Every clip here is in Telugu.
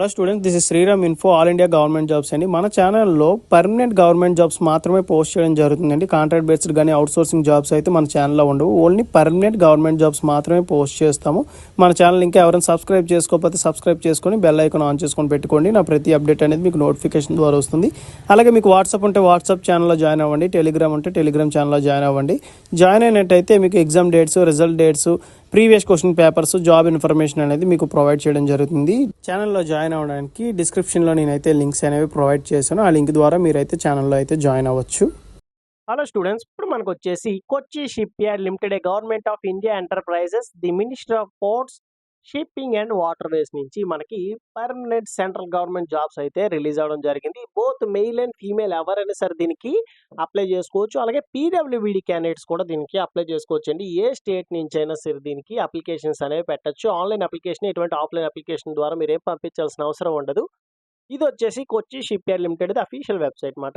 Hello students, this is Sriram info all India government jobs అండి. మన ఛానల్లో పర్మనెంట్ గవర్నమెంట్ జాబ్స్ మాత్రమే పోస్ట్ చేయడం జరుగుతుందండి. కాంట్రాక్ట్ బేస్డ్ కానీ అవుట్సోర్సింగ్ జాబ్స్ అయితే మన ఛానల్లో ఉండవు. ఓన్లీ పర్మనెంట్ గవర్నమెంట్ జాబ్స్ మాత్రమే పోస్ట్ చేస్తాము. మన ఛానల్ ఇంకా ఎవరైనా సబ్స్క్రైబ్ చేసుకోకపోతే సబ్స్క్రైబ్ చేసుకొని బెల్ ఐకాన్ ఆన్ చేసుకొని పెట్టుకోండి. నా ప్రతి అప్డేట్ అనేది మీకు నోటిఫికేషన్ ద్వారా వస్తుంది. అలాగే మీకు వాట్సాప్ ఉంటే వాట్సాప్ ఛానల్లో జాయిన్ అవ్వండి. టెలిగ్రామ్ ఉంటే టెలిగ్రామ్ ఛానల్లో జాయిన్ అవ్వండి. జాయిన్ అయినట్టయితే మీకు exam dates, result dates, previous question papers, job information అనేది మీకు ప్రొవైడ్ చేయడం జరుగుతుంది. ఛానల్లో జాయిన్ అవ్వడానికి డిస్క్రిప్షన్లో నేనైతే లింక్స్ అనేవి ప్రొవైడ్ చేశాను. ఆ లింక్ ద్వారా మీరైతే ఛానల్లో అయితే జాయిన్ అవ్వచ్చు. హలో స్టూడెంట్స్, ఇప్పుడు మనకు వచ్చేసి Kochi shipyard limited government of India enterprises the minister of ports, shipping and waterways నుంచి మనకి పర్మనెంట్ సెంట్రల్ గవర్నమెంట్ జాబ్స్ అయితే రిలీజ్ అవ్వడం జరిగింది. బోత్ మెయిల్ అండ్ ఫీమేల్ ఎవరైనా సరే దీనికి అప్లై చేసుకోవచ్చు. అలాగే పీడబ్ల్యూబీడీ క్యాండిడేట్స్ కూడా దీనికి అప్లై చేసుకోవచ్చు అండి. ఏ స్టేట్ నుంచి అయినా సరే దీనికి అప్లికేషన్స్ అనేవి పెట్టచ్చు. ఆన్లైన్ అప్లికేషన్, ఎటువంటి ఆఫ్లైన్ అప్లికేషన్ ద్వారా మీరు ఏం పంపించాల్సిన అవసరం ఉండదు. ఇది వచ్చేసి Kochi shipyard limited official website మాట.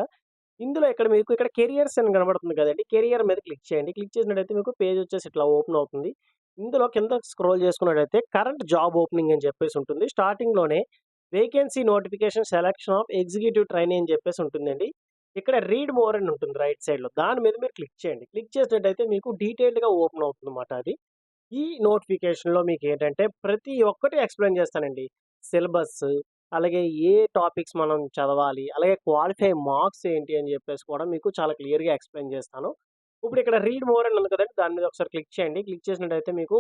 ఇందులో ఇక్కడ కెరియర్స్ అని కనబడుతుంది కదండి. కెరియర్ మీద క్లిక్ చేయండి. క్లిక్ చేసినట్టయితే మీకు పేజ్ వచ్చేసి ఇట్లా ఓపెన్ అవుతుంది. ఇందులో కింద స్క్రోల్ చేసుకున్నట్టయితే కరెంట్ జాబ్ ఓపెనింగ్ అని చెప్పేసి ఉంటుంది. స్టార్టింగ్లోనే vacancy notification selection of executive trainee అని చెప్పేసి ఉంటుందండి. ఇక్కడ రీడ్ మోర్ అని ఉంటుంది రైట్ సైడ్లో. దాని మీద మీరు క్లిక్ చేయండి. క్లిక్ చేసినట్టయితే మీకు డీటెయిల్డ్గా ఓపెన్ అవుతుంది అన్నమాట. అది ఈ నోటిఫికేషన్లో మీకు ఏంటంటే ప్రతి ఒక్కటి ఎక్స్ప్లెయిన్ చేస్తానండి. సిలబస్, అలాగే ఏ టాపిక్స్ మనం చదవాలి, అలాగే క్వాలిఫై మార్క్స్ ఏంటి అని చెప్పేసి కూడా మీకు చాలా క్లియర్‌గా ఎక్స్‌ప్లెయిన్ చేస్తాను. ఇప్పుడు ఇక్కడ రీడ్ మోర్ అని ఉంది కదండీ! దాని మీద ఒకసారి క్లిక్ చేయండి. క్లిక్ చేసినట్టయితే మీకు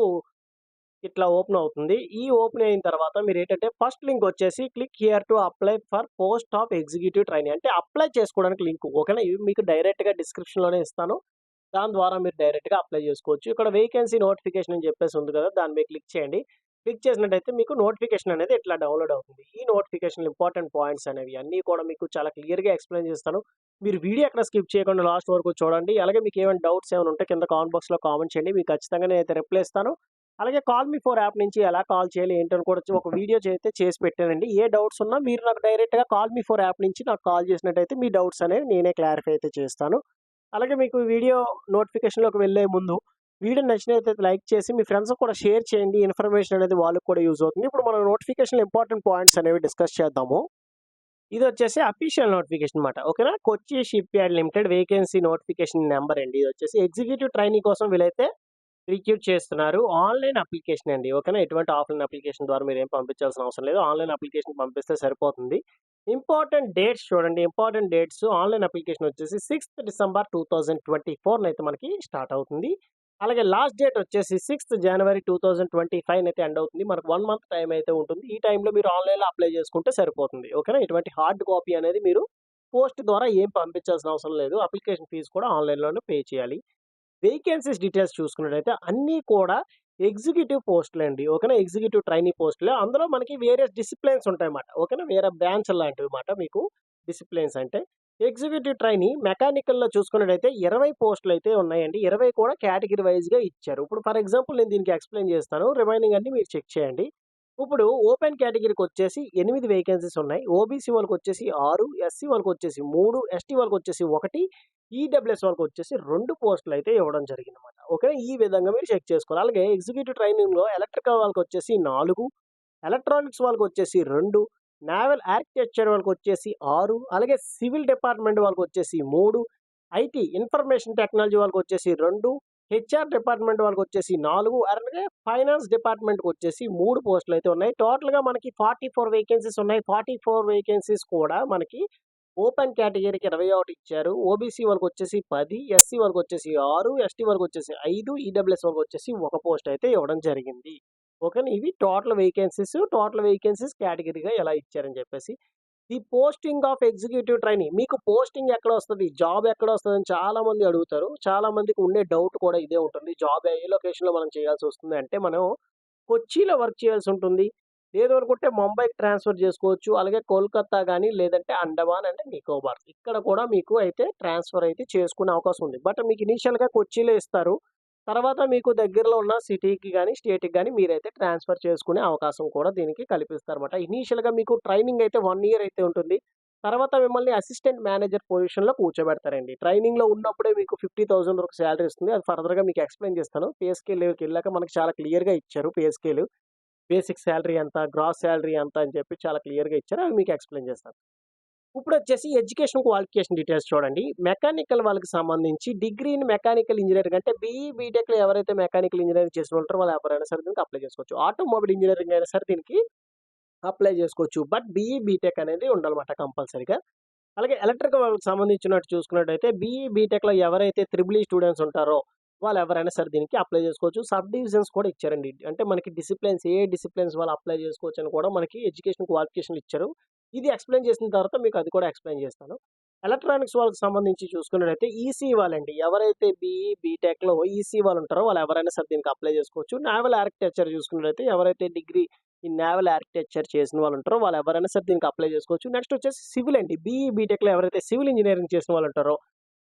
ఇట్లా ఓపెన్ అవుతుంది. ఈ ఓపెన్ అయిన తర్వాత మీరేంటంటే ఫస్ట్ లింక్ వచ్చేసి click here to apply for post of executive trainee అంటే అప్లై చేసుకోవడానికి లింక్. ఓకేనా? ఇవి మీకు డైరెక్ట్‌గా డిస్క్రిప్షన్‌లోనే ఇస్తాను. దాని ద్వారా మీరు డైరెక్ట్‌గా అప్లై చేసుకోవచ్చు. ఇక్కడ వేకెన్సీ నోటిఫికేషన్ అని చెప్పేసి ఉంది కదా! దాని మీద క్లిక్ చేయండి. క్లిక్ చేసినట్టయితే మీకు నోటిఫికేషన్ అనేది ఇట్లా డౌన్‌లోడ్ అవుతుంది. ఈ నోటిఫికేషన్‌లో ఇంపార్టెంట్ పాయింట్స్ అనేవి అన్నీ కూడా మీకు చాలా క్లియర్‌గా ఎక్స్‌ప్లెయిన్ చేస్తాను. మీరు వీడియో ఎక్కడ స్కిప్ చేయకుండా లాస్ట్ వరకు చూడండి. అలాగే మీకు ఏమైనా డౌట్స్ ఏమైనా ఉంటే కింద కామెంట్ బాక్స్‌లో కామెంట్ చేయండి. మీకు ఖచ్చితంగా నేనైతే రిప్లై ఇస్తాను. అలాగే కాల్ మీ ఫోర్ యాప్ నుంచి ఎలా కాల్ చేయాలి ఏంటని కూడా ఒక వీడియో అయితే చేసి పెట్టానండి. ఏ డౌట్స్ ఉన్నా మీరు నాకు డైరెక్ట్‌గా కాల్ మీ ఫోర్ యాప్ నుంచి నాకు కాల్ చేసినట్టయితే మీ డౌట్స్ అనేవి నేనే క్లారిఫై అయితే చేస్తాను. అలాగే మీకు వీడియో నోటిఫికేషన్‌లోకి వెళ్ళే ముందు వీడియో నచ్చినట్లయితే లైక్ చేసి మీ ఫ్రెండ్స్‌కి కూడా షేర్ చేయండి. ఇన్ఫర్మేషన్ అనేది వాళ్ళకి కూడా యూజ్ అవుతుంది. ఇప్పుడు మనం నోటిఫికేషన్‌లో ఇంపార్టెంట్ పాయింట్స్ అనేవి డిస్కస్ చేద్దాము. ఇది వచ్చేసి అఫీషియల్ నోటిఫికేషన్ అన్నమాట. ఓకేనా? Kochi shipyard limited vacancy notification number అండి. ఇది వచ్చేసి ఎగ్జిక్యూటివ్ ట్రైనీ కోసం వీళ్ళైతే రిక్రూట్ చేస్తున్నారు. ఆన్‌లైన్ అప్లికేషన్ అండి. ఓకేనా? ఎటువంటి ఆఫ్‌లైన్ అప్లికేషన్ ద్వారా మీరేం పంపించాల్సిన అవసరం లేదు. ఆన్‌లైన్ అప్లికేషన్ పంపిస్తే సరిపోతుంది. ఇంపార్టెంట్ డేట్స్ చూడండి. ఇంపార్టెంట్ డేట్స్ ఆన్‌లైన్ అప్లికేషన్ వచ్చేసి 6థ్ డిసెంబర్ 2024 అయితే మనకి స్టార్ట్ అవుతుంది. అలాగే లాస్ట్ డేట్ వచ్చేసి 6థ్ జనవరి 2025 అయితే ఎండ్ అవుతుంది. మనకు 1 మంత్ టైం అయితే ఉంటుంది. ఈ టైంలో మీరు ఆన్‌లైన్‌లో అప్లై చేసుకుంటే సరిపోతుంది. ఓకేనా? ఇటువంటి హార్డ్ కాపీ అనేది మీరు పోస్ట్ ద్వారా ఏం పంపించాల్సిన అవసరం లేదు. అప్లికేషన్ ఫీజు కూడా ఆన్‌లైన్‌లోనే పే చేయాలి. వేకెన్సీస్ డీటెయిల్స్ చూసుకున్నట్టయితే అన్నీ కూడా ఎగ్జిక్యూటివ్ పోస్టులండి. ఓకేనా? ఎగ్జిక్యూటివ్ ట్రైనీ పోస్టులే. అందులో మనకి వేరియస్ డిసిప్లిన్స్ ఉంటాయన్నమాట. ఓకేనా? వేరే బ్రాంచ్ లాంటివి మాట మీకు డిసిప్లిన్స్ అంటే. ఎగ్జిక్యూటివ్ ట్రైనీ మెకానికల్‌లో చూసుకున్నట్టయితే 20 పోస్టులైతే ఉన్నాయండి. 20 కూడా కేటగిరీ వైస్‌గా ఇచ్చారు. ఇప్పుడు ఫర్ ఎగ్జాంపుల్ నేను దీనికి ఎక్స్‌ప్లెయిన్ చేస్తాను. రిమైనింగ్ అన్నీ మీరు చెక్ చేయండి. ఇప్పుడు ఓపెన్ కేటగిరీకొచ్చేసి 8 వేకెన్సీస్ ఉన్నాయి. ఓబీసీ వాళ్ళకొచ్చేసి 6, ఎస్సీ వాళ్ళకొచ్చేసి 3, ఎస్టీ వాళ్ళకొచ్చేసి 1, ఈడబ్ల్యూఎస్ వాళ్ళకొచ్చేసి 2 పోస్టులైతే ఇవ్వడం జరిగిందన్నమాట. ఓకే. ఈ విధంగా మీరు చెక్ చేసుకోవాలి. అలాగే ఎగ్జిక్యూటివ్ ట్రైనింగ్‌లో ఎలక్ట్రికల్ వాళ్ళకొచ్చేసి 4, ఎలక్ట్రానిక్స్ వాళ్ళకొచ్చేసి 2, నేవల్ ఆర్కిటెక్చర్ వాళ్ళకొచ్చేసి 6, అలాగే సివిల్ డిపార్ట్‌మెంట్ వాళ్ళకొచ్చేసి 3, ఐటీ ఇన్ఫర్మేషన్ టెక్నాలజీ వాళ్ళకొచ్చేసి 2, హెచ్ఆర్ డిపార్ట్‌మెంట్ వాళ్ళకొచ్చేసి 4, అలాగే ఫైనాన్స్ డిపార్ట్‌మెంట్‌కొచ్చేసి 3 పోస్టులైతే ఉన్నాయి. టోటల్‌గా మనకి 44 వేకెన్సీస్ ఉన్నాయి. 44 వేకెన్సీస్ కూడా మనకి ఓపెన్ కేటగిరీకి 21 ఇచ్చారు. ఓబీసీ వాళ్ళకొచ్చేసి 10, ఎస్సీ వాళ్ళకొచ్చేసి 6, ఎస్టీ వాళ్ళకొచ్చేసి 5, ఈడబ్ల్యూఎస్ వాళ్ళకొచ్చేసి 1 పోస్ట్ అయితే ఇవ్వడం జరిగింది. ఓకేనా? ఇవి టోటల్ వేకెన్సీస్ కేటగిరీగా ఎలా ఇచ్చారని చెప్పేసి. The posting of executive trainee. మీకు పోస్టింగ్ ఎక్కడొస్తది? జాబ్ ఎక్కడొస్తదని చాలా మంది అడుగుతారు. చాలా మందికి ఉండే డౌట్ కూడా ఇదే ఉంటుంది. జాబ్ ఏ లొకేషన్‌లో మనం చేయాల్సొస్తుంది అంటే మనం కొచ్చిలో వర్క్ చేయాల్సుంటుంది. లేదు అనుకుంటే ముంబైకి ట్రాన్స్‌ఫర్ జేసుకోవచ్చు. అలాగే కోల్‌కత్తా గాని, లేదంటే అండమాన్ అండ్ నికోబార్. ఇక్కడ కూడా మీకు అయితే ట్రాన్స్‌ఫర్ అయితే చేసుకునే అవకాశం ఉంది. బట్ మీకు ఇనీషియల్‌గా కొచ్చిలో ఇస్తారు. తర్వాత మీకు దగ్గరలో ఉన్న సిటీకి గాని, స్టేట్‌కి గాని మీరైతే ట్రాన్స్‌ఫర్ చేసుకునే అవకాశం కూడా దీనికి కల్పిస్తారన్నమాట. ఇనీషియల్‌గా మీకు ట్రైనింగ్ అయితే 1 ఇయర్ అయితే ఉంటుంది. తర్వాత మిమ్మల్ని అసిస్టెంట్ మేనేజర్ పొజిషన్‌లో కూర్చోబెడతారండి. ట్రైనింగ్‌లో ఉన్నప్పుడే మీకు 50,000 వరకు సాలరీ ఇస్తుంది. అది ఫర్దర్‌గా మీకు ఎక్స్‌ప్లెయిన్ చేస్తాను. పే స్కేల్ లెవెల్‌కెళ్ళాక మనకు చాలా క్లియర్‌గా ఇచ్చారు పే స్కేలు. బేసిక్ సాలరీ ఎంత, గ్రాస్ సాలరీ ఎంత అని చెప్పి చాలా క్లియర్‌గా ఇచ్చారు. అవి మీకు ఎక్స్‌ప్లెయిన్ చేస్తాను. ఇప్పుడొచ్చేసి ఎడ్యుకేషన్ క్వాలిఫికేషన్ డీటెయిల్స్ చూడండి. మెకానికల్ వాళ్ళకి సంబంధించి డిగ్రీ ఇన్ మెకానికల్ ఇంజినీరింగ్ అంటే బీఈ, బీటెక్‌లో ఎవరైతే మెకానికల్ ఇంజినీరింగ్ చేసిన ఉంటారో వాళ్ళు ఎవరైనా సరే దీనికి అప్లై చేసుకోవచ్చు. ఆటోమొబైల్ ఇంజినీరింగ్ అయినా సరే దీనికి అప్లై చేసుకోవచ్చు. బట్ బీఈ, బీటెక్ అనేది ఉండాలన్నమాట కంపల్సరీగా. అలాగే ఎలక్ట్రికల్ వాళ్ళకి సంబంధించినట్టు చూసుకున్నట్టయితే బీఈ, బీటెక్‌లో ఎవరైతే త్రిబుల్ ఈ స్టూడెంట్స్ ఉంటారో వాళ్ళు ఎవరైనా సరే దీనికి అప్లై చేసుకోవచ్చు. సబ్ డివిజన్స్ కూడా ఇచ్చారండి. అంటే మనకి డిసిప్లిన్స్ ఏ డిసిప్లిన్స్ వాళ్ళు అప్లై చేసుకోవచ్చు అని కూడా మనకి ఎడ్యుకేషన్ క్వాలిఫికేషన్‌లు ఇచ్చారు. ఇది ఎక్స్‌ప్లెయిన్ చేసిన తర్వాత మీకు అది కూడా ఎక్స్‌ప్లెయిన్ చేస్తాను. ఎలక్ట్రానిక్స్ వాళ్ళకి సంబంధించి చూసుకున్నట్టయితే ఈసీ వాళ్ళండి. ఎవరైతే బీఈ, బీటెక్‌లో ఈసీ వాళ్ళు ఉంటారో వాళ్ళు ఎవరైనా సరే దీనికి అప్లై చేసుకోవచ్చు. నేవల్ ఆర్కిటెక్చర్ చూసుకున్నట్టయితే ఎవరైతే డిగ్రీ ఈ నేవల్ ఆర్కిటెక్చర్ చేసిన వాళ్ళు ఉంటారో వాళ్ళు ఎవరైనా సరే దీనికి అప్లై చేసుకోవచ్చు. నెక్స్ట్ వచ్చేసి సివిల్ అండి. బీఈ, బీటెక్‌లో ఎవరైతే సివిల్ ఇంజినీరింగ్ చేసిన వాళ్ళు ఉంటారో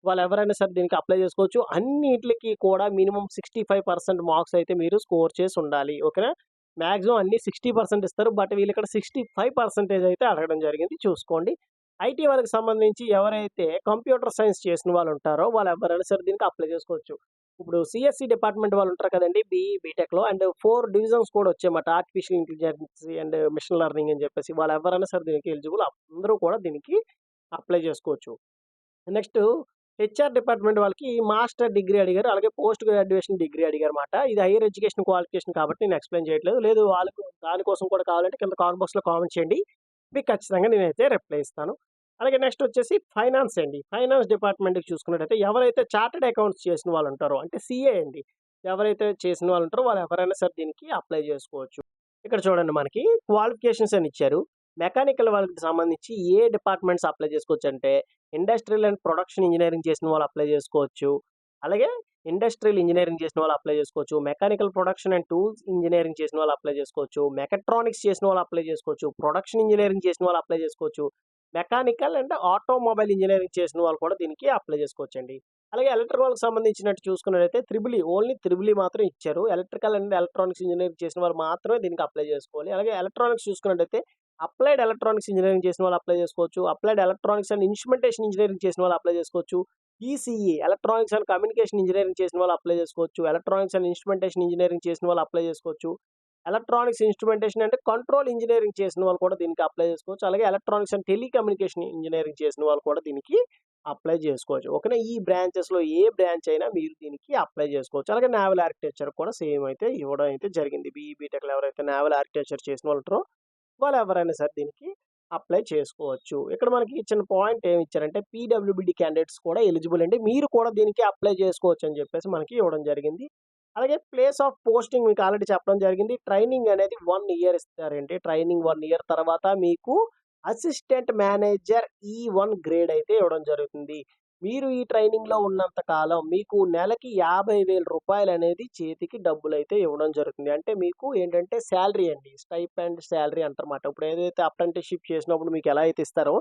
వాళ్ళు ఎవరైనా సరే దీనికి అప్లై చేసుకోవచ్చు. అన్నిట్లికి కూడా మినిమమ్ 65% మార్క్స్ అయితే మీరు స్కోర్ చేసి ఉండాలి. ఓకేనా? మాక్సిమం అన్ని 60% ఇస్తారు. బట్ వీళ్ళిక్కడ 65% అయితే అడగడం జరిగింది. చూసుకోండి. ఐటీ వాళ్ళకి సంబంధించి ఎవరైతే కంప్యూటర్ సైన్స్ చేసిన వాళ్ళు ఉంటారో వాళ్ళు ఎవరైనా సరే దీనికి అప్లై చేసుకోవచ్చు. ఇప్పుడు సీఎస్‌సి డిపార్ట్మెంట్ వాళ్ళు ఉంటారు కదండీ! బీఈ, బీటెక్‌లో అండ్ 4 డివిజన్స్ కూడా వచ్చాయన్నమాట. Artificial intelligence and machine learning అని చెప్పేసి వాళ్ళు ఎవరైనా సరే దీనికి ఎలిజిబుల్. అందరూ కూడా దీనికి అప్లై చేసుకోవచ్చు. నెక్స్ట్ హెచ్ఆర్ డిపార్ట్మెంట్ వాళ్ళకి మాస్టర్ డిగ్రీ అడిగారు. అలాగే పోస్ట్ గ్రాడ్యుయేషన్ డిగ్రీ అడిగారన్నమాట. ఇది హైయర్ ఎడ్యుకేషన్ క్వాలిఫికేషన్ కాబట్టి నేను ఎక్స్‌ప్లెయిన్ చేయట్లేదు. లేదు వాళ్ళకు దానికోసం కూడా కావాలంటే కింద కామెంట్ బాక్స్‌లో కామెంట్ చేయండి. మీకు ఖచ్చితంగా నేనైతే రిప్లై ఇస్తాను. అలాగే నెక్స్ట్ వచ్చేసి ఫైనాన్స్ అండి. ఫైనాన్స్ డిపార్ట్మెంట్‌కి చూసుకున్నట్టయితే ఎవరైతే చార్టర్డ్ అకౌంట్స్ చేసిన వాళ్ళు ఉంటారో అంటే సీఏ అండి. ఎవరైతే చేసిన వాళ్ళు ఉంటారో వాళ్ళు ఎవరైనా సరే దీనికి అప్లై చేసుకోవచ్చు. ఇక్కడ చూడండి మనకి క్వాలిఫికేషన్స్ అని ఇచ్చారు. మెకానికల్ వాళ్ళకి సంబంధించి ఏ డిపార్ట్మెంట్స్ అప్లై చేసుకోవచ్చంటే ఇండస్ట్రియల్ అండ్ ప్రొడక్షన్ ఇంజినీరింగ్ చేసిన వాళ్ళు అప్లై చేసుకోవచ్చు. అలాగే ఇండస్ట్రియల్ ఇంజినీరింగ్ చేసిన వాళ్ళు అప్లై చేసుకోవచ్చు. Mechanical production and tools engineering చేసిన వాళ్ళు అప్లై చేసుకోవచ్చు. మెకాట్రానిక్స్ చేసిన వాళ్ళు అప్లై చేసుకోవచ్చు. ప్రొడక్షన్ ఇంజినీరింగ్ చేసిన వాళ్ళు అప్లై చేసుకోవచ్చు. మెకానికల్ అండ్ ఆటోమొబైల్ ఇంజినీరింగ్ చేసిన వాళ్ళు కూడా దీనికి అప్లై చేసుకోవచ్చండి. అలాగే ఎలక్ట్రికల్‌కి సంబంధించినట్టు చూసుకున్నట్టయితే ఓన్లీ త్రిబుల్ ఈ మాత్రం ఇచ్చారు. ఎలక్ట్రికల్ అండ్ ఎలక్ట్రానిక్స్ ఇంజినీరింగ్ చేసిన వాళ్ళు మాత్రమే దీనికి అప్లై చేసుకోవాలి. అలాగే ఎలక్ట్రానిక్స్ చూసుకున్నట్టయితే అప్లైడ్ ఎలక్ట్రానిక్స్ ఇంజినీరింగ్ చేసిన వాళ్ళు అప్లై చేసుకోవచ్చు. Applied electronics and instrumentation engineering చేసిన వాళ్ళు అప్లై చేసుకోవచ్చు. ECE electronics and communication engineering చేసిన వాళ్ళు అప్లై చేసుకోవచ్చు. ఎలక్ట్రానిక్స్ అండ్ ఇన్స్ట్రుమెంటేషన్ ఇంజినీరింగ్ చేసిన వాళ్ళు అప్లై చేసుకోవచ్చు. ఎలక్ట్రానిక్స్ ఇన్స్ట్రుమెంటేషన్ అంటే కంట్రోల్ ఇంజినీరింగ్ చేసిన వాళ్ళు కూడా దీనికి అప్లై చేసుకోవచ్చు. అలాగే ఎలక్ట్రానిక్స్ అండ్ టెలికమ్యూనికేషన్ ఇంజినీరింగ్ చేసిన వాళ్ళు కూడా దీనికి అప్లై చేసుకోవచ్చు. ఓకేనా? ఈ బ్రాంచెస్‌లో ఏ బ్రాంచ్ అయినా మీరు దీనికి అప్లై చేసుకోవచ్చు. అలాగే నేవల్ ఆర్కిటెక్చర్ కూడా సేమ్ అయితే ఇవ్వడం అయితే జరిగింది. బీఈ, బీటెక్‌లో ఎవరైతే నేవల్ ఆర్కిటెక్చర్ చేసిన వాళ్ళు ఉంటారో వాళ్ళు ఎవరైనా సరే దీనికి అప్లై చేసుకోవచ్చు. ఇక్కడ మనకి ఇచ్చిన పాయింట్ ఏమి ఇచ్చారంటే పీడబ్ల్యూబీడీ క్యాండిడేట్స్ కూడా ఎలిజిబుల్ అండి. మీరు కూడా దీనికి అప్లై చేసుకోవచ్చు అని చెప్పేసి మనకి ఇవ్వడం జరిగింది. అలాగే ప్లేస్ ఆఫ్ పోస్టింగ్ మీకు ఆల్రెడీ చెప్పడం జరిగింది. ట్రైనింగ్ అనేది 1 ఇయర్ ఇస్తారండి. ట్రైనింగ్ 1 ఇయర్ తర్వాత మీకు అసిస్టెంట్ మేనేజర్ E1 గ్రేడ్ అయితే ఇవ్వడం జరుగుతుంది. మీరు ఈ ట్రైనింగ్‌లో ఉన్నంత కాలం మీకు నెలకి రూ. 50,000 అనేది చేతికి డబ్బులైతే ఇవ్వడం జరుగుతుంది. అంటే మీకు ఏంటంటే సాలరీ అండి. స్టైపెండ్ సాలరీ అంటారన్నమాట. ఇప్పుడు ఏదైతే అప్రెంటిస్‌షిప్ చేసినప్పుడు మీకు ఎలా అయితే ఇస్తారో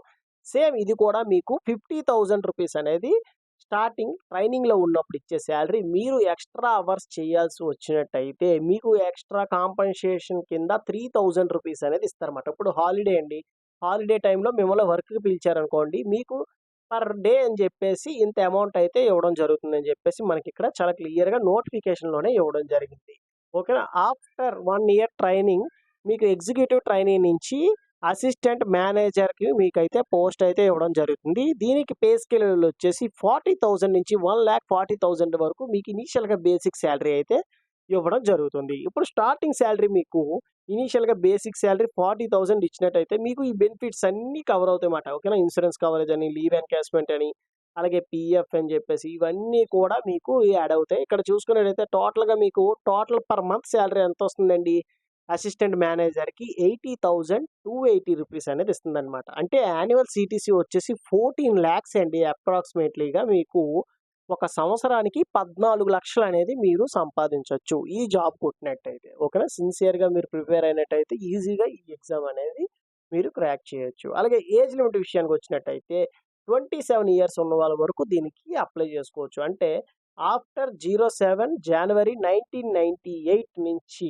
సేమ్ ఇది కూడా మీకు రూ. 50,000 అనేది స్టార్టింగ్ ట్రైనింగ్‌లో ఉన్నప్పుడు ఇచ్చే సాలరీ. మీరు ఎక్స్‌ట్రా అవర్స్ చేయాల్సి వచ్చినట్టయితే మీకు ఎక్స్‌ట్రా కాంపెన్సేషన్ కింద రూ. 3,000 అనేది ఇస్తారన్నమాట. ఇప్పుడు హాలిడే అండి. హాలిడే టైమ్‌లో మిమ్మల్ని వర్క్‌కి పిలిచారనుకోండి. మీకు పర్ డే అని చెప్పేసి ఇంత అమౌంట్ అయితే ఇవ్వడం జరుగుతుందని చెప్పేసి మనకిక్కడ చాలా క్లియర్‌గా నోటిఫికేషన్‌లోనే ఇవ్వడం జరిగింది. ఓకేనా? ఆఫ్టర్ 1 ఇయర్ ట్రైనింగ్ మీకు ఎగ్జిక్యూటివ్ ట్రైనీ నుంచి అసిస్టెంట్ మేనేజర్‌కి మీకైతే పోస్ట్ అయితే ఇవ్వడం జరుగుతుంది. దీనికి పే స్కేల్ వచ్చేసి 40,000 నుంచి 1,40,000 వరకు మీకు ఇనీషియల్‌గా బేసిక్ సాలరీ అయితే ఇవ్వడం జరుగుతుంది. ఇప్పుడు స్టార్టింగ్ సాలరీ మీకు ఇనీషియల్‌గా బేసిక్ సాలరీ 40,000 ఇచ్చినట్టయితే మీకు ఈ బెనిఫిట్స్ అన్నీ కవర్ అవుతాయన్నమాట. ఓకేనా? ఇన్సూరెన్స్ కవరేజ్ అని, లీవ్ ఎన్కాష్‌మెంట్ అని, అలాగే పీఎఫ్ అని చెప్పేసి ఇవన్నీ కూడా మీకు యాడ్ అవుతాయి. ఇక్కడ చూసుకున్నట్టయితే టోటల్‌గా మీకు టోటల్ పర్ మంత్ సాలరీ ఎంతొస్తుందండి? అసిస్టెంట్ మేనేజర్‌కి రూ. 80,280 అనేది ఇస్తుందన్నమాట. అంటే యాన్యువల్ సీటీసీ వచ్చేసి 14,00,000 అండి. అప్రాక్సిమేట్‌లీగా మీకు ఒక సంవత్సరానికి 14,00,000 అనేది మీరు సంపాదించొచ్చు. ఈ జాబ్ కొట్టినట్టయితే. ఓకేనా? సిన్సియర్‌గా మీరు ప్రిపేర్ అయినట్టయితే ఈజీగా ఈ ఎగ్జామ్ అనేది మీరు క్రాక్ చేయొచ్చు. అలాగే ఏజ్ లిమిట్ విషయానికొచ్చినట్టయితే 27 ఇయర్స్ ఉన్న వాళ్ళ వరకు దీనికి అప్లై చేసుకోవచ్చు. అంటే ఆఫ్టర్ 07 జనవరి 1998 నుంచి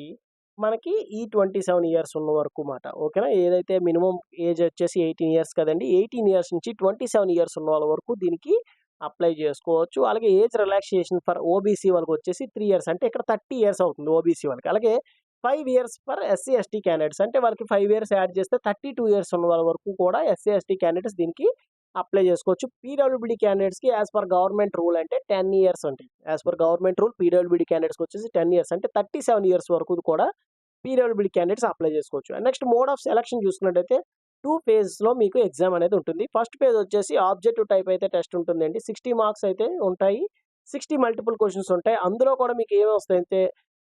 మనకి ఈ 27 ఇయర్స్ ఉన్న వరకు మాట. ఓకేనా? ఏదైతే మినిమమ్ ఏజ్ వచ్చేసి 18 ఇయర్స్ కదండీ! 18 ఇయర్స్ నుంచి 27 ఇయర్స్ ఉన్న వాళ్ళ వరకు దీనికి అప్లై చేసుకోవచ్చు. అలాగే ఏజ్ రిలాక్సేషన్ ఫర్ ఓబీసీ వాళ్ళకొచ్చేసి 3 ఇయర్స్ అంటే ఇక్కడ 30 ఇయర్స్ అవుతుంది ఓబీసీ వాళ్ళకి. అలాగే 5 years for SC, ST candidates. అంటే వాళ్ళకి 5 ఇయర్స్ యాడ్ చేస్తే 32 ఇయర్స్ ఉన్న వాళ్ళ వరకు కూడా ఎస్సీ, ఎస్టీ క్యాండిడేట్స్ దీనికి అప్లై చేసుకోవచ్చు. పీడబ్ల్యూబీడీ క్యాండిడేట్స్‌కి యాస్ పర్ గవర్నమెంట్ రూల్ అంటే 10 ఇయర్స్ ఉంటాయి. As per government rule PWBD క్యాండిడేట్స్‌కి వచ్చేసి 10 ఇయర్స్ అంటే 37 ఇయర్స్ వరకు కూడా పీడబ్ల్యూబీడీ క్యాండిడేట్స్ అప్లై చేసుకోవచ్చు. And next mode of selection చూసుకున్నట్టయితే 2 ఫేజ్‌లో మీకు ఎగ్జామ్ అనేది ఉంటుంది. ఫస్ట్ ఫేజ్ వచ్చేసి ఆబ్జెక్టివ్ టైప్ అయితే టెస్ట్ ఉంటుందండి. 60 మార్క్స్ అయితే ఉంటాయి. 60 మల్టిపుల్ క్వెషన్స్ ఉంటాయి. అందులో కూడా మీకు ఏమేమి వస్తాయంటే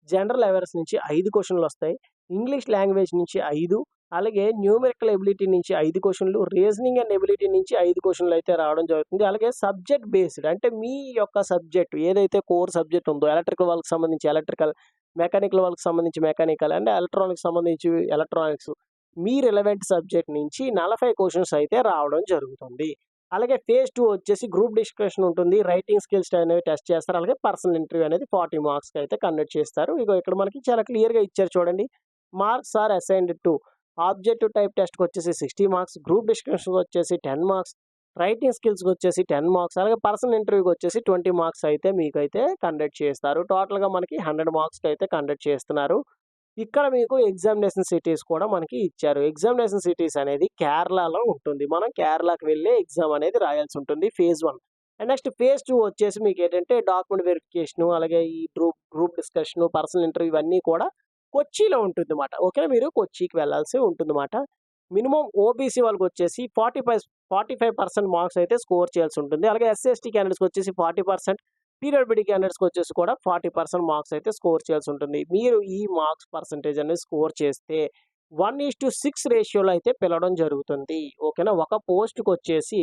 జనరల్ అవేర్నెస్ నుంచి 5 క్వెషన్‌లొస్తాయి. ఇంగ్లీష్ లాంగ్వేజ్ నుంచి 5, అలాగే న్యూమెరికల్ ఎబిలిటీ నుంచి 5 క్వెషన్‌లు, రీజనింగ్ అండ్ ఎబిలిటీ నుంచి 5 క్వెషన్‌లు అయితే రావడం జరుగుతుంది. అలాగే సబ్జెక్ట్ బేస్డ్ అంటే మీ యొక్క సబ్జెక్ట్ ఏదైతే కోర్ సబ్జెక్ట్ ఉందో ఎలక్ట్రికల్ వాళ్ళకి సంబంధించి ఎలక్ట్రికల్, మెకానికల్ వాళ్ళకి సంబంధించి మెకానికల్ అండ్ ఎలక్ట్రానిక్స్ సంబంధించి ఎలక్ట్రానిక్స్ మీ రిలవెంట్ సబ్జెక్ట్ నుంచి 40 క్వెషన్స్ అయితే రావడం జరుగుతుంది. అలాగే ఫేజ్ 2 వచ్చేసి గ్రూప్ డిస్కషన్ ఉంటుంది. రైటింగ్ స్కిల్స్ అనేవి టెస్ట్ చేస్తారు. అలాగే పర్సనల్ ఇంటర్వ్యూ అనేది 40 మార్క్స్‌కి అయితే కండక్ట్ చేస్తారు. ఇగో ఇక్కడ మనకి చాలా క్లియర్‌గా ఇచ్చారు చూడండి. Marks are assigned to objective type టెస్ట్‌కి వచ్చేసి 60 మార్క్స్, గ్రూప్ డిస్కషన్‌కి వచ్చేసి 10 మార్క్స్, రైటింగ్ స్కిల్స్‌కి వచ్చేసి 10 మార్క్స్, అలాగే పర్సనల్ ఇంటర్వ్యూకి వచ్చేసి 20 మార్క్స్ అయితే మీకైతే కండక్ట్ చేస్తారు. టోటల్‌గా మనకి 100 మార్క్స్‌కి అయితే కండక్ట్ చేస్తున్నారు. ఇక్కడ మీకు ఎగ్జామినేషన్ సిటీస్ కూడా మనకి ఇచ్చారు. ఎగ్జామినేషన్ సిటీస్ అనేది కేరళలో ఉంటుంది. మనం కేరళకి వెళ్ళి ఎగ్జామ్ అనేది రాయాల్సి ఉంటుంది ఫేజ్ 1. అండ్ నెక్స్ట్ ఫేజ్ 2 వచ్చేసి మీకేంటంటే డాక్యుమెంట్ వెరిఫికేషను, అలాగే ఈ గ్రూప్ డిస్కషను, పర్సనల్ ఇంటర్వ్యూ ఇవన్నీ కూడా కొచ్చిలో ఉంటుందన్నమాట. ఓకేనా, మీరు కొచ్చికి వెళ్ళాల్సి ఉంటుందన్నమాట. మినిమమ్ ఓబీసీ వాళ్ళకొచ్చేసి 45% మార్క్స్ అయితే స్కోర్ చేయాల్సి ఉంటుంది. అలాగే ఎస్సీ, ఎస్టీ క్యాండిడేట్స్‌కి వచ్చేసి 40%, పీడబ్ల్యూడీ క్యాండిడేట్స్‌కి వచ్చేసి కూడా 40% మార్క్స్ అయితే స్కోర్ చేయాల్సి ఉంటుంది. మీరు ఈ మార్క్స్ పర్సెంటేజ్ అనేది స్కోర్ చేస్తే 1:6 రేషియోలో అయితే పిలవడం జరుగుతుంది. ఓకేనా, ఒక పోస్ట్‌కొచ్చేసి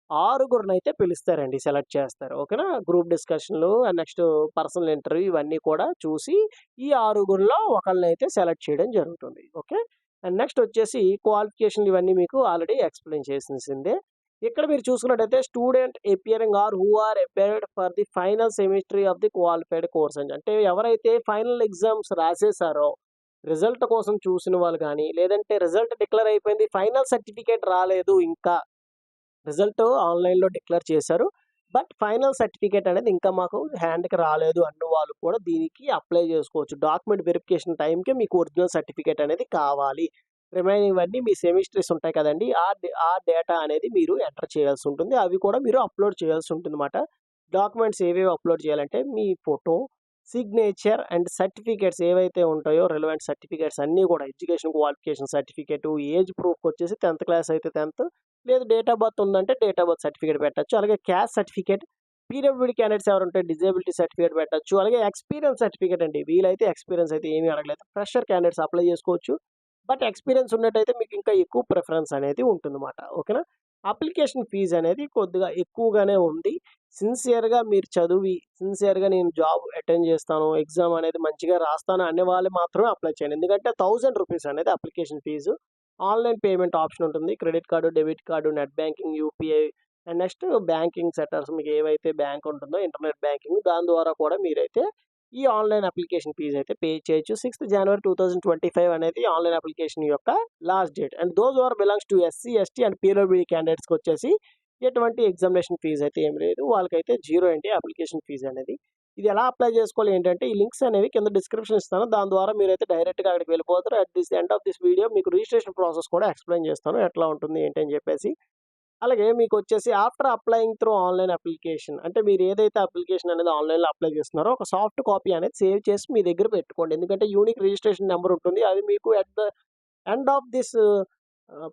6గురినైతే పిలుస్తారండి, సెలెక్ట్ చేస్తారు. ఓకేనా, గ్రూప్ డిస్కషన్‌లు అండ్ నెక్స్ట్ పర్సనల్ ఇంటర్వ్యూ ఇవన్నీ కూడా చూసి ఈ 6గురిలో ఒకళ్ళనైతే సెలెక్ట్ చేయడం జరుగుతుంది. ఓకే. అండ్ నెక్స్ట్ వచ్చేసి క్వాలిఫికేషన్‌లు ఇవన్నీ మీకు ఆల్రెడీ ఎక్స్‌ప్లెయిన్ చేసేసిందే. ఇక్కడ మీరు చూసుకున్నట్టయితే student appearing or who are appeared for the final semester of the qualified course అని. అంటే ఎవరైతే ఫైనల్ ఎగ్జామ్స్ రాసేసారో రిజల్ట్ కోసం చూసిన వాళ్ళు కానీ, లేదంటే రిజల్ట్ డిక్లేర్ అయిపోయింది, ఫైనల్ సర్టిఫికేట్ రాలేదు, ఇంకా రిజల్ట్ ఆన్‌లైన్‌లో డిక్లేర్ చేశారు. బట్ ఫైనల్ సర్టిఫికేట్ అనేది ఇంకా మాకు హ్యాండ్‌కి రాలేదు అన్న వాళ్ళు కూడా దీనికి అప్లై చేసుకోవచ్చు. డాక్యుమెంట్ వెరిఫికేషన్ టైంకే మీకు ఒరిజినల్ సర్టిఫికేట్ అనేది కావాలి. రిమైనింగ్‌వన్నీ మీ సెమిస్టర్స్ ఉంటాయి కదండీ! ఆ డేటా అనేది మీరు ఎంటర్ చేయాల్సి ఉంటుంది. అవి కూడా మీరు అప్‌లోడ్ చేయాల్సి ఉంటుందన్నమాట. డాక్యుమెంట్స్ ఏవేవి అప్‌లోడ్ చేయాలంటే మీ ఫోటో, సిగ్నేచర్ అండ్ సర్టిఫికేట్స్ ఏవైతే ఉంటాయో రిలవెంట్ సర్టిఫికేట్స్ అన్నీ కూడా ఎడ్యుకేషన్ క్వాలిఫికేషన్ సర్టిఫికేటు, ఏజ్ ప్రూఫ్‌కొచ్చేసి 10th క్లాస్ అయితే 10th, లేదు డేట్ ఆఫ్ బర్త్ ఉందంటే డేట్ ఆఫ్ బర్త్ సర్టిఫికేట్ పెట్టొచ్చు. అలాగే క్యాస్ట్ సర్టిఫికేట్, పీడబ్ల్యూడీ క్యాండిడేట్స్ ఎవరుంటే డిజేబిలిటీ సర్టిఫికేట్ పెట్టొచ్చు. అలాగే ఎక్స్‌పీరియన్స్ సర్టిఫికేట్ అండి. వీళ్ళైతే ఎక్స్‌పీరియన్స్ అయితే ఏమీ అడగలేదు. ఫ్రెషర్ క్యాండిడేట్స్ అప్లై చేసుకోవచ్చు. బట్ ఎక్స్‌పీరియన్స్ ఉన్నట్టయితే మీకు ఇంకా ఎక్కువ ప్రిఫరెన్స్ అనేది ఉంటుందన్నమాట. ఓకేనా. అప్లికేషన్ ఫీజ్ అనేది కొద్దిగా ఎక్కువగానే ఉంది. సిన్సియర్‌గా మీరు చదివి, సిన్సియర్‌గా నేను జాబ్ అటెండ్ చేస్తాను, ఎగ్జామ్ అనేది మంచిగా రాస్తాను అనే వాళ్ళు మాత్రమే అప్లై చేయండి. ఎందుకంటే ₹1000 అనేది application fee. Online payment option ఉంటుంది. Credit card, debit card, net banking, UPI and next banking sectors మీకు ఏవైతే బ్యాంక్ ఉంటుందో ఇంటర్నెట్ బ్యాంకింగ్ దాని ద్వారా కూడా మీరైతే ఈ ఆన్‌లైన్ అప్లికేషన్ ఫీజ్ అయితే పే చేయొచ్చు. 6th January 2025 అనేది ఆన్‌లైన్ అప్లికేషన్ యొక్క last date. And those who are belongs to SC, ST and PWD క్యాండిడేట్స్‌కొచ్చేసి ఎటువంటి ఎగ్జామినేషన్ ఫీజ్ అయితే ఏమి లేదు. వాళ్ళకైతే 0 అండి అప్లికేషన్ ఫీజ్ అనేది. ఇది ఎలా అప్లై చేసుకోవాలి ఏంటంటే ఈ లింక్స్ అనేవి కింద డిస్క్రిప్షన్ ఇస్తాను. దాని ద్వారా మీరైతే డైరెక్ట్‌గా అక్కడికి వెళ్ళిపోతారు. At this end of this video మీకు రిజిస్ట్రేషన్ ప్రాసెస్ కూడా ఎక్స్‌ప్లెయిన్ చేస్తాను. ఎట్లా ఉంటుంది ఏంటి అని చెప్పేసి. అలాగే మీకొచ్చేసి after applying through online application అంటే మీరు ఏదైతే అప్లికేషన్ అనేది ఆన్‌లైన్‌లో అప్లై చేస్తున్నారో ఒక సాఫ్ట్ కాపీ అనేది సేవ్ చేసి మీ దగ్గర పెట్టుకోండి. ఎందుకంటే యూనిక్ రిజిస్ట్రేషన్ నంబర్ ఉంటుంది. అది మీకు at the end of this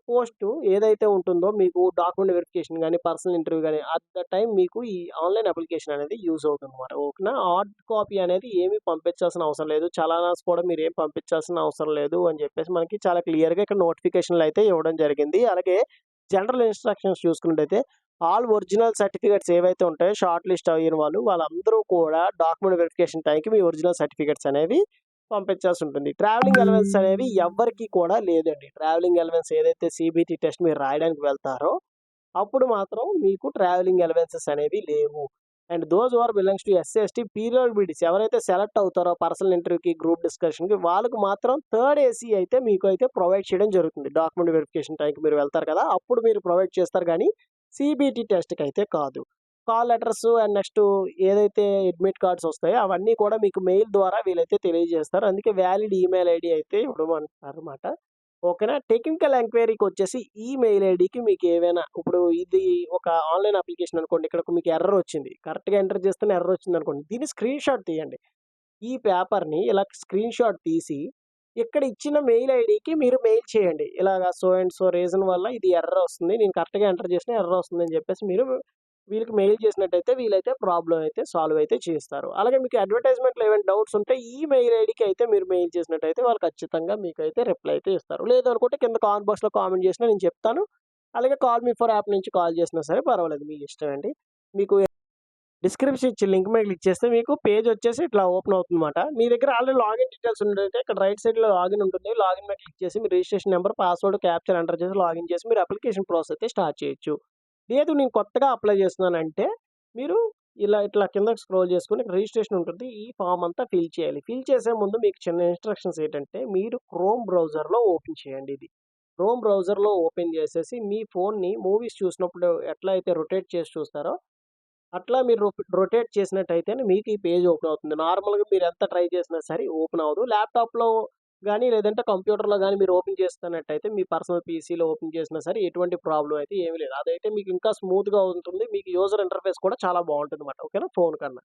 post ఏదైతే ఉంటుందో మీకు డాక్యుమెంట్ వెరిఫికేషన్ గాని, పర్సనల్ ఇంటర్వ్యూ గాని అట్ ద టైమ్ మీకు ఈ ఆన్‌లైన్ అప్లికేషన్ అనేది యూజ్ అవుతుందన్నమాట. ఓకేనా. హార్డ్ కాపీ అనేది ఏమి పంపించాల్సిన అవసరం లేదు. చలానాస్ కూడా మీరేం పంపించాల్సిన అవసరం లేదు అని చెప్పేసి మనకి చాలా క్లియర్‌గా ఇక్కడ నోటిఫికేషన్‌లు అయితే ఇవ్వడం జరిగింది. అలాగే జనరల్ ఇన్‌స్ట్రక్షన్స్ చూసుకున్నట్టయితే ఆల్ ఒరిజినల్ సర్టిఫికేట్స్ ఏవైతే ఉంటాయో షార్ట్ లిస్ట్ అయిన వాళ్ళందరూ కూడా డాక్యుమెంట్ వెరిఫికేషన్ టైంకి మీ ఒరిజినల్ సర్టిఫికేట్స్ అనేవి పంపించాల్సి ఉంటుంది. ట్రావెలింగ్ అలవెన్స్ అనేవి ఎవ్వరికీ కూడా లేదండి. ట్రావెలింగ్ అలవెన్స్ ఏదైతే సీబీటీ టెస్ట్ మీరు రాయడానికి వెళ్తారో అప్పుడు మాత్రం మీకు ట్రావెలింగ్ అలవెన్సెస్ అనేవి లేవు. And those who are belongs to SC, ST, PWDs ఎవరైతే సెలెక్ట్ అవుతారో పర్సనల్ ఇంటర్వ్యూకి, గ్రూప్ డిస్కషన్‌కి వాళ్ళకి మాత్రం థర్డ్ ఏసీ అయితే మీకు అయితే ప్రొవైడ్ చేయడం జరుగుతుంది. డాక్యుమెంట్ వెరిఫికేషన్ టైంకి మీరు వెళ్తారు కదా! అప్పుడు మీరు ప్రొవైడ్ చేస్తారు గానీ సీబీటీ టెస్ట్‌కి అయితే కాదు. కాల్ లెటర్స్ అండ్ నెక్స్ట్ ఏదైతే అడ్మిట్ కార్డ్స్ వస్తాయో అవన్నీ కూడా మీకు మెయిల్ ద్వారా వీళ్ళైతే తెలియజేస్తారు. అందుకే వ్యాలిడ్ ఈమెయిల్ ఐడి అయితే ఇవ్వమంటారన్నమాట. ఓకేనా. టెక్నికల్ ఎంక్వైరీకి వచ్చేసి ఈ మెయిల్ ఐడికి మీకు ఏవైనా ఇప్పుడు ఇది ఒక ఆన్లైన్ అప్లికేషన్ అనుకోండి. ఇక్కడ మీకు ఎర్రర్ వచ్చింది. కరెక్ట్‌గా ఎంటర్ చేస్తేనే ఎర్రర్ వచ్చింది అనుకోండి. దీన్ని స్క్రీన్ షాట్ తీయండి. ఈ పేపర్‌ని ఇలా స్క్రీన్ షాట్ తీసి ఇక్కడ ఇచ్చిన మెయిల్ ఐడికి మీరు మెయిల్ చేయండి. ఇలాగ సో అండ్ సో రీజన్ వల్ల ఇది ఎర్రర్ వస్తుంది. నేను కరెక్ట్‌గా ఎంటర్ చేసినా ఎర్రర్ వస్తుందని చెప్పేసి మీరు వీళ్ళకి మెయిల్ చేసినట్టయితే వీళ్ళైతే ప్రాబ్లమ్ అయితే సాల్వ్ అయితే చేస్తారు. అలాగే మీకు అడ్వర్టైజ్మెంట్‌లో ఏమైనా డౌట్స్ ఉంటే ఈ మెయిల్ ఐడికి అయితే మీరు మెయిల్ చేసినట్టయితే వాళ్ళు ఖచ్చితంగా మీకైతే రిప్లై అయితే ఇస్తారు. లేదు అనుకుంటే కింద కామెంట్ బాక్స్‌లో కామెంట్ చేసినా నేను చెప్తాను. అలాగే కాల్ మీ ఫర్ యాప్ నుంచి కాల్ చేసినా సరే పర్వాలేదు. మీ ఇష్టం అండి. మీకు డిస్క్రిప్షన్ ఇచ్చే లింక్ మీద క్లిక్ చేస్తే మీకు పేజ్ వచ్చేసి ఇట్లా ఓపెన్ అవుతుందన్నమాట. మీ దగ్గర ఆల్రెడీ లాగిన్ డీటెయిల్స్ ఉన్నట్టయితే ఇక్కడ రైట్ సైడ్‌లో లాగిన్ ఉంటుంది. లాగిన్ మీద క్లిక్ చేసి మీ registration number, password, captcha enter చేసి లాగిన్ చేసి మీరు అప్లికేషన్ ప్రాసెస్ అయితే స్టార్ట్ చేయొచ్చు. లేదు నేను కొత్తగా అప్లై చేస్తున్నానంటే మీరు ఇట్లా కిందకి స్క్రోల్ చేసుకొని రిజిస్ట్రేషన్ ఉంటుంది. ఈ ఫామ్ అంతా ఫిల్ చేయాలి. ఫిల్ చేసే ముందు మీకు చిన్న ఇన్‌స్ట్రక్షన్స్ ఏంటంటే మీరు క్రోమ్ బ్రౌజర్‌లో ఓపెన్ చేయండి ఇది. క్రోమ్ బ్రౌజర్‌లో ఓపెన్ చేసేసి మీ ఫోన్‌ని మూవీస్ చూసినప్పుడు ఎట్లా అయితే రొటేట్ చేసి చూస్తారో అట్లా మీరు రొటేట్ చేసినట్టయితేనే మీకు ఈ పేజ్ ఓపెన్ అవుతుంది. నార్మల్‌గా మీరు ఎంత ట్రై చేసినా సరే ఓపెన్ అవ్వదు. ల్యాప్‌టాప్‌లో గానీ, లేదంటే కంప్యూటర్‌లో గానీ మీరు ఓపెన్ చేస్తున్నట్టయితే మీ పర్సనల్ పీసీలో ఓపెన్ చేసినా సరే ఎటువంటి ప్రాబ్లమ్ అయితే ఏమీ లేదు. అదైతే మీకు ఇంకా స్మూత్‌గా ఉంటుంది. మీకు యూజర్ ఇంటర్‌ఫేస్ కూడా చాలా బావుంటుందన్నమాట. ఓకేనా. ఫోన్ కన్నా.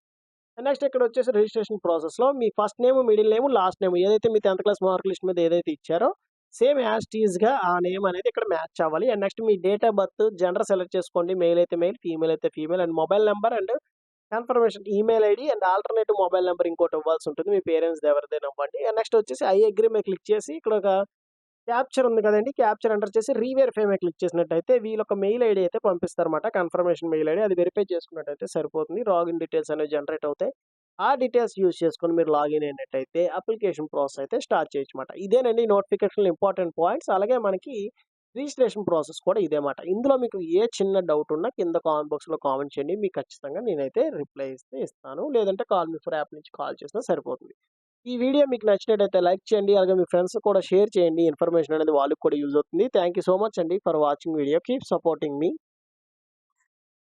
నెక్స్ట్ ఇక్కడొచ్చేసి రిజిస్ట్రేషన్ ప్రాసెస్‌లో మీ first name, middle name, last name ఏదైతే మీ 10థ్ క్లాస్ మార్క్ లిస్ట్ మీద ఏదైతే ఇచ్చారో సేమ్ యాజ్ టీజ్‌గా ఆ నేమ్ అనేది ఇక్కడ మ్యాచ్ అవ్వాలి. అండ్ నెక్స్ట్ మీ date of birth, gender select చేసుకోండి. మెయిల్ అయితే మెయిల్, ఫీమేల్ అయితే female and mobile number and confirmation email ID and alternative mobile number ఇంకోటి ఇవ్వాల్సి ఉంటుంది. మీ పేరెంట్స్‌ది ఎవరిదైనా ఇవ్వండి. అండ్ నెక్స్ట్ వచ్చేసి ఐ అగ్రీ మీద క్లిక్ చేసి ఇక్కడ ఒక క్యాప్చర్ ఉంది కదండీ! క్యాప్చర్ ఎంటర్ చేసి రీవెరిఫై మీద క్లిక్ చేసినట్టయితే వీళ్ళొక మెయిల్ ఐడీ అయితే పంపిస్తారన్నమాట. Confirmation mail ID. అది వెరిఫై చేసుకున్నట్టయితే సరిపోతుంది. లాగిన్ డీటెయిల్స్ అనేవి జనరేట్ అవుతాయి. ఆ డీటెయిల్స్ యూజ్ చేసుకొని మీరు లాగిన్ అయినట్టయితే అప్లికేషన్ ప్రాసెస్ అయితే స్టార్ట్ చేయొచ్చమాట. ఇదేనండి నోటిఫికేషన్‌లో ఇంపార్టెంట్ పాయింట్స్. అలాగే మనకి రిజిస్ట్రేషన్ ప్రాసెస్ కూడా ఇదే మాట. ఇందులో మీకు ఏ చిన్న డౌట్ ఉన్నా కింద కామెంట్ బాక్స్‌లో కామెంట్ చేయండి. మీకు ఖచ్చితంగా నేనైతే రిప్లై ఇస్తాను. లేదంటే కాల్ మీ ఫర్ యాప్ నుంచి కాల్ చేసినా సరిపోతుంది. ఈ వీడియో మీకు నచ్చినట్టయితే లైక్ చేయండి. అలాగే మీ ఫ్రెండ్స్ కూడా షేర్ చేయండి. ఇన్ఫర్మేషన్ అనేది వాళ్ళకి కూడా యూజ్ అవుతుంది. థాంక్ యూ సో మచ్ అండి for watching video. Keep supporting me.